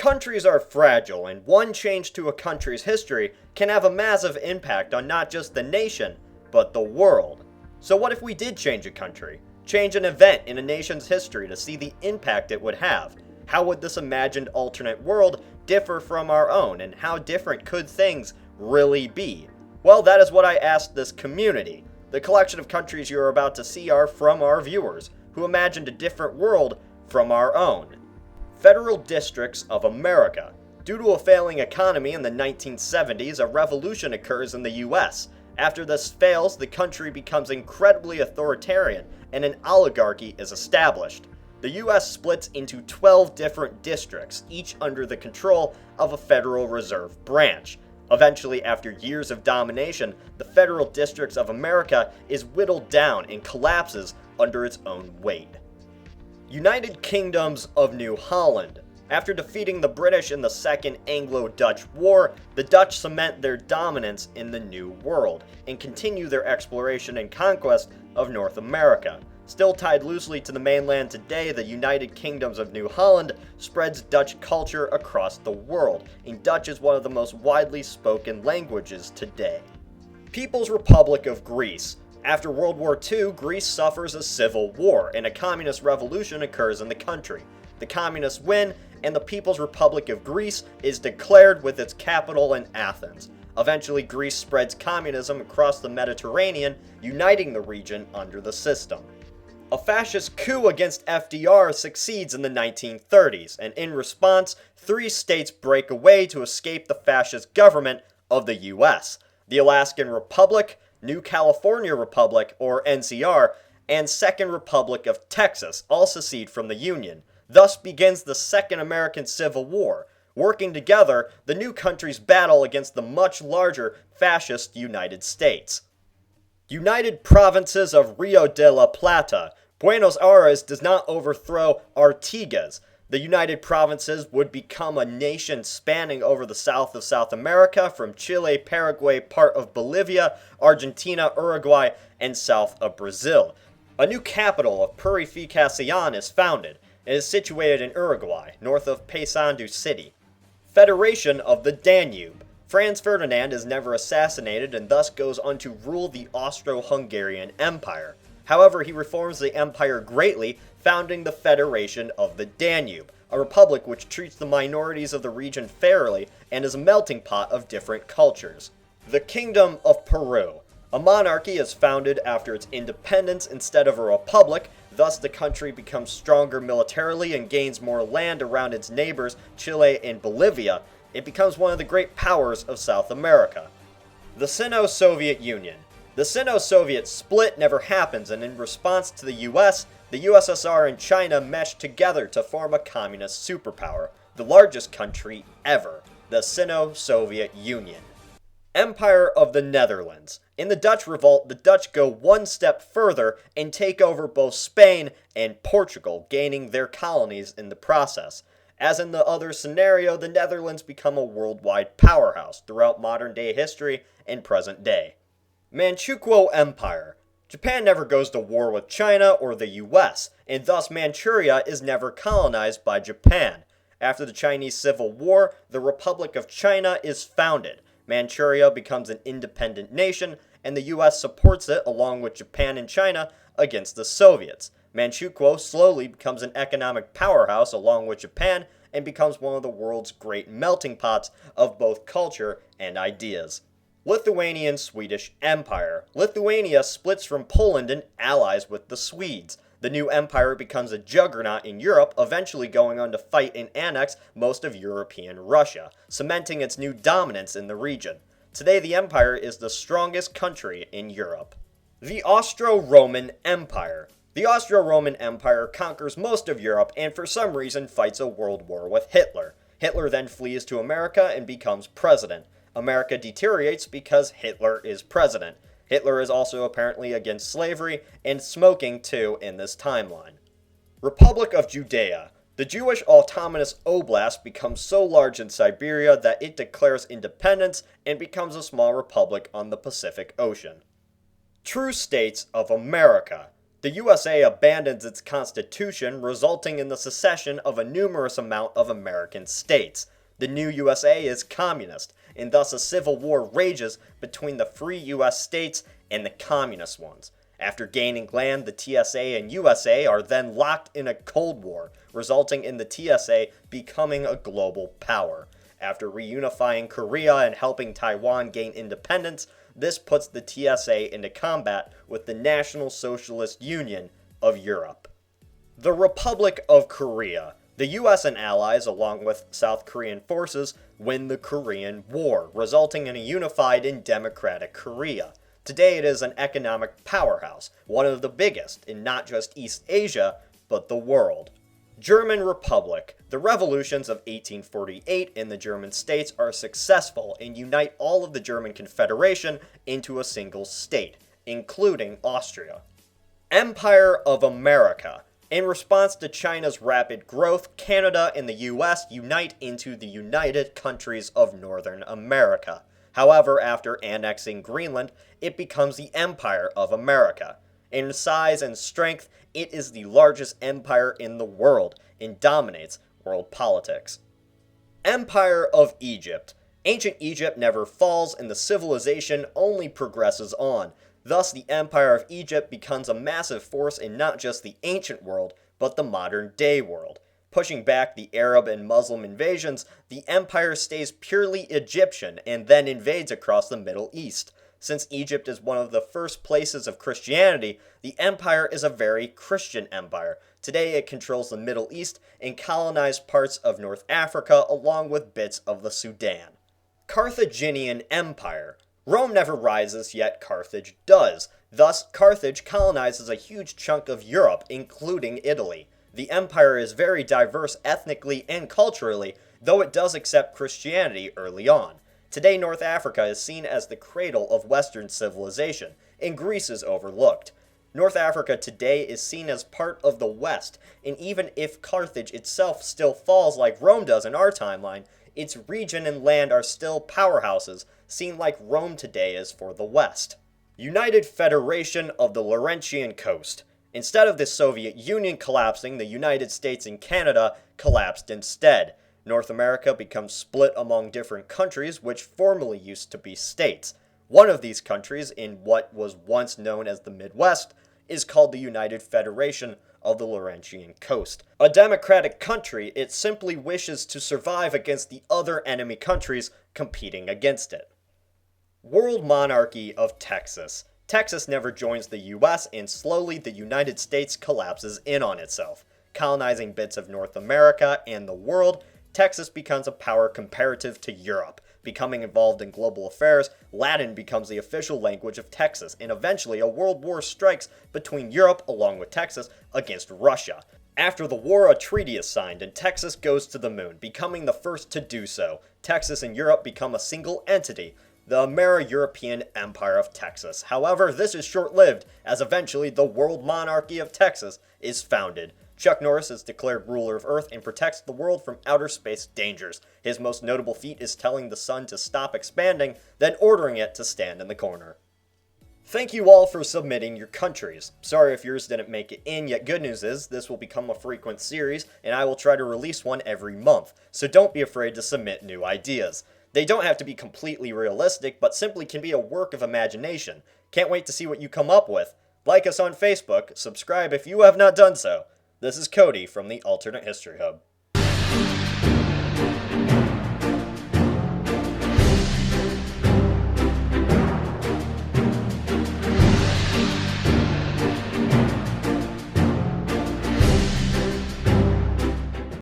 Countries are fragile, and one change to a country's history can have a massive impact on not just the nation, but the world. So what if we did change a country? Change an event in a nation's history to see the impact it would have? How would this imagined alternate world differ from our own, and how different could things really be? Well, that is what I asked this community. The collection of countries you are about to see are from our viewers, who imagined a different world from our own. Federal Districts of America. Due to a failing economy in the 1970s, a revolution occurs in the US. After this fails, the country becomes incredibly authoritarian, and an oligarchy is established. The US splits into 12 different districts, each under the control of a Federal Reserve branch. Eventually, after years of domination, the Federal Districts of America is whittled down and collapses under its own weight. United Kingdoms of New Holland. After defeating the British in the Second Anglo-Dutch War, the Dutch cement their dominance in the New World and continue their exploration and conquest of North America. Still tied loosely to the mainland today, the United Kingdoms of New Holland spreads Dutch culture across the world, and Dutch is one of the most widely spoken languages today. People's Republic of Greece. After World War II, Greece suffers a civil war, and a communist revolution occurs in the country. The communists win, and the People's Republic of Greece is declared with its capital in Athens. Eventually, Greece spreads communism across the Mediterranean, uniting the region under the system. A fascist coup against FDR succeeds in the 1930s, and in response, 3 states break away to escape the fascist government of the US. The Alaskan Republic, New California Republic, or NCR, and Second Republic of Texas all secede from the Union. Thus begins the Second American Civil War. Working together, the new countries battle against the much larger fascist United States. United Provinces of Rio de la Plata. Buenos Aires does not overthrow Artigas. The United Provinces would become a nation spanning over the south of South America from Chile, Paraguay, part of Bolivia, Argentina, Uruguay, and south of Brazil. A new capital of Purificación is founded. It is situated in Uruguay, north of Paysandú City. Federation of the Danube. Franz Ferdinand is never assassinated and thus goes on to rule the Austro-Hungarian Empire. However, he reforms the empire greatly, founding the Federation of the Danube, a republic which treats the minorities of the region fairly and is a melting pot of different cultures. The Kingdom of Peru. A monarchy is founded after its independence instead of a republic, thus the country becomes stronger militarily and gains more land around its neighbors, Chile and Bolivia. It becomes one of the great powers of South America. The Sino-Soviet Union. The Sino-Soviet split never happens, and in response to the US, the USSR and China meshed together to form a communist superpower, the largest country ever, the Sino-Soviet Union. Empire of the Netherlands. In the Dutch Revolt, the Dutch go one step further and take over both Spain and Portugal, gaining their colonies in the process. As in the other scenario, the Netherlands become a worldwide powerhouse throughout modern-day history and present day. Manchukuo Empire. Japan never goes to war with China or the US, and thus Manchuria is never colonized by Japan. After the Chinese Civil War, the Republic of China is founded. Manchuria becomes an independent nation, and the US supports it along with Japan and China against the Soviets. Manchukuo slowly becomes an economic powerhouse along with Japan and becomes one of the world's great melting pots of both culture and ideas. Lithuanian Swedish Empire. Lithuania splits from Poland and allies with the Swedes. The new empire becomes a juggernaut in Europe, eventually going on to fight and annex most of European Russia, cementing its new dominance in the region. Today, the empire is the strongest country in Europe. The Austro-Roman Empire. The Austro-Roman Empire conquers most of Europe and for some reason fights a world war with Hitler. Hitler then flees to America and becomes president. America deteriorates because Hitler is president. Hitler is also apparently against slavery and smoking too in this timeline. Republic of Judea. The Jewish autonomous oblast becomes so large in Siberia that it declares independence and becomes a small republic on the Pacific Ocean. True States of America. The USA abandons its constitution, resulting in the secession of a numerous amount of American states. The new USA is communist, and thus a civil war rages between the free US states and the communist ones. After gaining land, the TSA and USA are then locked in a Cold War, resulting in the TSA becoming a global power. After reunifying Korea and helping Taiwan gain independence, this puts the TSA into combat with the National Socialist Union of Europe. The Republic of Korea. The US and allies, along with South Korean forces, win the Korean War, resulting in a unified and democratic Korea. Today it is an economic powerhouse, one of the biggest in not just East Asia, but the world. German Republic. The revolutions of 1848 in the German states are successful and unite all of the German Confederation into a single state, including Austria. Empire of America. In response to China's rapid growth, Canada and the US unite into the United Countries of Northern America. However, after annexing Greenland, it becomes the Empire of America. In size and strength, it is the largest empire in the world and dominates world politics. Empire of Egypt. Ancient Egypt never falls and the civilization only progresses on. Thus, the Empire of Egypt becomes a massive force in not just the ancient world, but the modern-day world. Pushing back the Arab and Muslim invasions, the empire stays purely Egyptian and then invades across the Middle East. Since Egypt is one of the first places of Christianity, the empire is a very Christian empire. Today it controls the Middle East and colonized parts of North Africa along with bits of the Sudan. Carthaginian Empire. Rome never rises, yet Carthage does. Thus, Carthage colonizes a huge chunk of Europe, including Italy. The empire is very diverse ethnically and culturally, though it does accept Christianity early on. Today, North Africa is seen as the cradle of Western civilization, and Greece is overlooked. North Africa today is seen as part of the West, and even if Carthage itself still falls like Rome does in our timeline, its region and land are still powerhouses, seen like Rome today is for the West. United Federation of the Laurentian Coast. Instead of the Soviet Union collapsing, the United States and Canada collapsed instead. North America becomes split among different countries which formerly used to be states. One of these countries, in what was once known as the Midwest, is called the United Federation of the Laurentian Coast. A democratic country, it simply wishes to survive against the other enemy countries competing against it. World Monarchy of Texas. Texas never joins the US, and slowly the United States collapses in on itself. Colonizing bits of North America and the world, Texas becomes a power comparative to Europe. Becoming involved in global affairs, Latin becomes the official language of Texas, and eventually a world war strikes between Europe, along with Texas, against Russia. After the war, a treaty is signed, and Texas goes to the moon, becoming the first to do so. Texas and Europe become a single entity, the Amero-European Empire of Texas. However, this is short-lived, as eventually the World Monarchy of Texas is founded. Chuck Norris is declared ruler of Earth and protects the world from outer space dangers. His most notable feat is telling the sun to stop expanding, then ordering it to stand in the corner. Thank you all for submitting your countries. Sorry if yours didn't make it in, yet good news is this will become a frequent series, and I will try to release one every month, so don't be afraid to submit new ideas. They don't have to be completely realistic, but simply can be a work of imagination. Can't wait to see what you come up with. Like us on Facebook, subscribe if you have not done so. This is Cody from the Alternate History Hub.